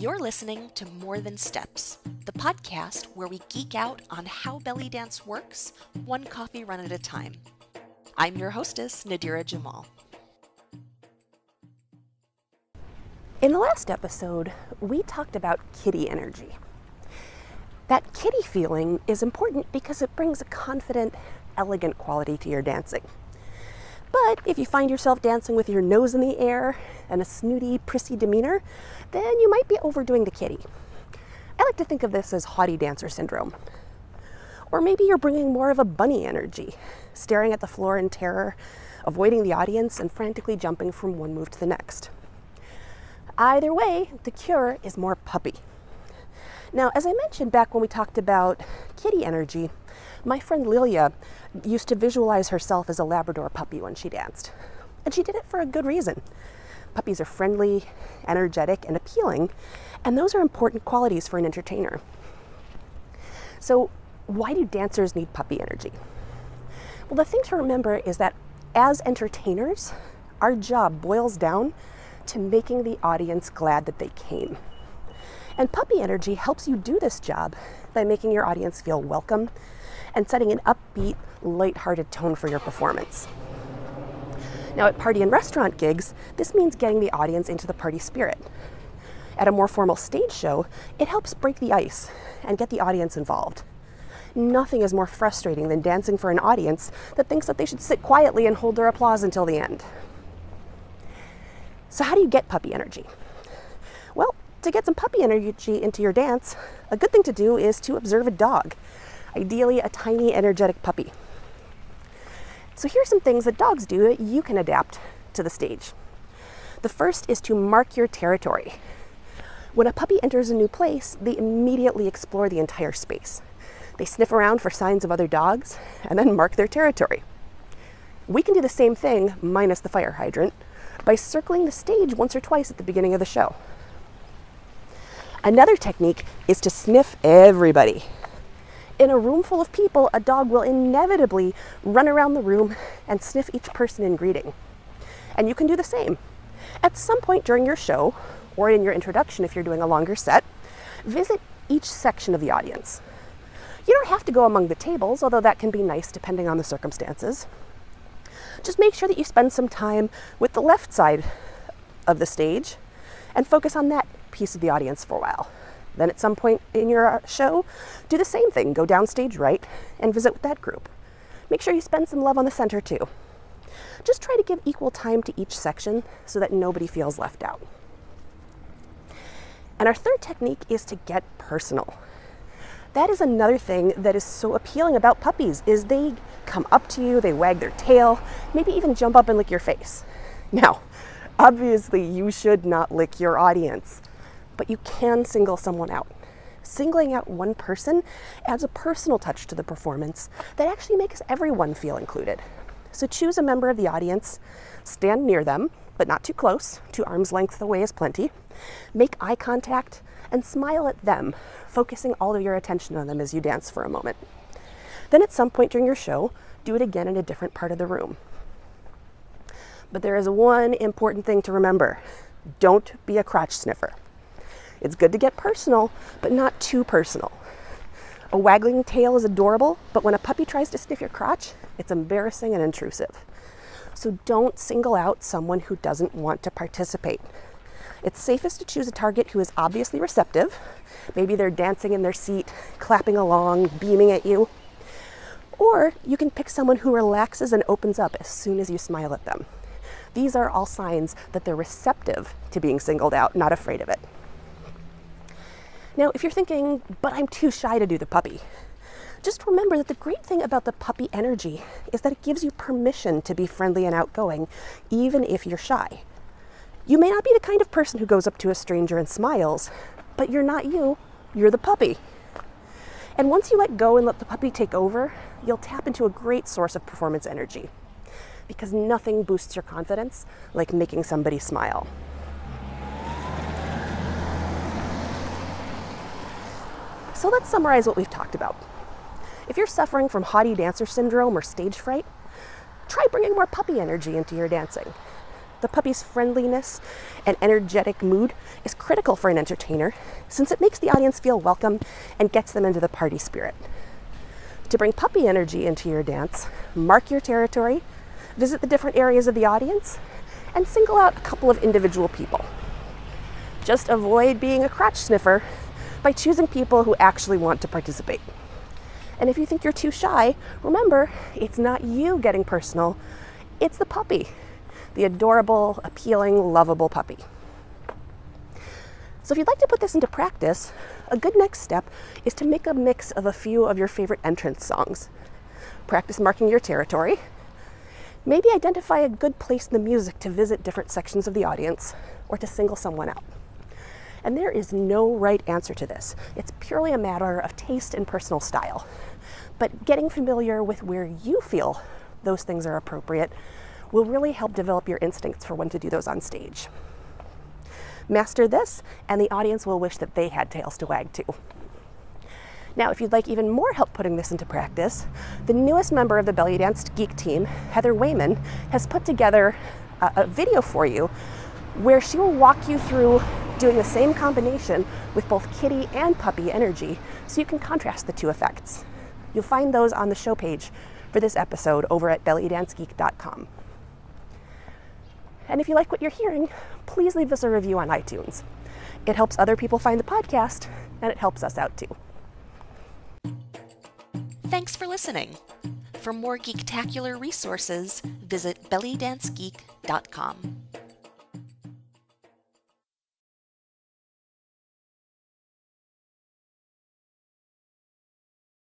You're listening to More Than Steps, the podcast where we geek out on how belly dance works, one coffee run at a time. I'm your hostess, Nadira Jamal. In the last episode, we talked about kitty energy. That kitty feeling is important because it brings a confident, elegant quality to your dancing. But if you find yourself dancing with your nose in the air and a snooty, prissy demeanor, then you might be overdoing the kitty. I like to think of this as haughty dancer syndrome. Or maybe you're bringing more of a bunny energy, staring at the floor in terror, avoiding the audience, and frantically jumping from one move to the next. Either way, the cure is more puppy. Now, as I mentioned back when we talked about kitty energy, my friend Lilia used to visualize herself as a Labrador puppy when she danced. And she did it for a good reason. Puppies are friendly, energetic, and appealing, and those are important qualities for an entertainer. So why do dancers need puppy energy? Well, the thing to remember is that as entertainers, our job boils down to making the audience glad that they came. And puppy energy helps you do this job by making your audience feel welcome and setting an upbeat, lighthearted tone for your performance. Now, at party and restaurant gigs, this means getting the audience into the party spirit. At a more formal stage show, it helps break the ice and get the audience involved. Nothing is more frustrating than dancing for an audience that thinks that they should sit quietly and hold their applause until the end. So how do you get puppy energy? Well, to get some puppy energy into your dance, a good thing to do is to observe a dog, ideally a tiny, energetic puppy. So here's some things that dogs do that you can adapt to the stage. The first is to mark your territory. When a puppy enters a new place, they immediately explore the entire space. They sniff around for signs of other dogs and then mark their territory. We can do the same thing, minus the fire hydrant, by circling the stage once or twice at the beginning of the show. Another technique is to sniff everybody. In a room full of people, a dog will inevitably run around the room and sniff each person in greeting. And you can do the same. At some point during your show, or in your introduction if you're doing a longer set, visit each section of the audience. You don't have to go among the tables, although that can be nice depending on the circumstances. Just make sure that you spend some time with the left side of the stage and focus on that piece of the audience for a while. Then at some point in your show, do the same thing. Go down stage right and visit with that group. Make sure you spend some love on the center too. Just try to give equal time to each section so that nobody feels left out. And our third technique is to get personal. That is another thing that is so appealing about puppies, is they come up to you, they wag their tail, maybe even jump up and lick your face. Now, obviously you should not lick your audience, but you can single someone out. Singling out one person adds a personal touch to the performance that actually makes everyone feel included. So choose a member of the audience, stand near them, but not too close, 2 arms length away is plenty. Make eye contact and smile at them, focusing all of your attention on them as you dance for a moment. Then at some point during your show, do it again in a different part of the room. But there is one important thing to remember. Don't be a crotch sniffer. It's good to get personal, but not too personal. A waggling tail is adorable, but when a puppy tries to sniff your crotch, it's embarrassing and intrusive. So don't single out someone who doesn't want to participate. It's safest to choose a target who is obviously receptive. Maybe they're dancing in their seat, clapping along, beaming at you. Or you can pick someone who relaxes and opens up as soon as you smile at them. These are all signs that they're receptive to being singled out, not afraid of it. Now, if you're thinking, but I'm too shy to do the puppy, just remember that the great thing about the puppy energy is that it gives you permission to be friendly and outgoing, even if you're shy. You may not be the kind of person who goes up to a stranger and smiles, but you're not you, you're the puppy. And once you let go and let the puppy take over, you'll tap into a great source of performance energy, because nothing boosts your confidence like making somebody smile. So let's summarize what we've talked about. If you're suffering from haughty dancer syndrome or stage fright, try bringing more puppy energy into your dancing. The puppy's friendliness and energetic mood is critical for an entertainer since it makes the audience feel welcome and gets them into the party spirit. To bring puppy energy into your dance, mark your territory, visit the different areas of the audience, and single out a couple of individual people. Just avoid being a crotch sniffer by choosing people who actually want to participate. And if you think you're too shy, remember, it's not you getting personal, it's the puppy, the adorable, appealing, lovable puppy. So if you'd like to put this into practice, a good next step is to make a mix of a few of your favorite entrance songs. Practice marking your territory. Maybe identify a good place in the music to visit different sections of the audience or to single someone out. And there is no right answer to this. It's purely a matter of taste and personal style. But getting familiar with where you feel those things are appropriate will really help develop your instincts for when to do those on stage. Master this, and the audience will wish that they had tails to wag too. Now, if you'd like even more help putting this into practice, the newest member of the Belly Dance Geek team, Heather Wayman, has put together a video for you where she will walk you through doing the same combination with both kitty and puppy energy so you can contrast the two effects. You'll find those on the show page for this episode over at bellydancegeek.com. And if you like what you're hearing, please leave us a review on iTunes. It helps other people find the podcast, and it helps us out too. Thanks for listening. For more geektacular resources, visit bellydancegeek.com.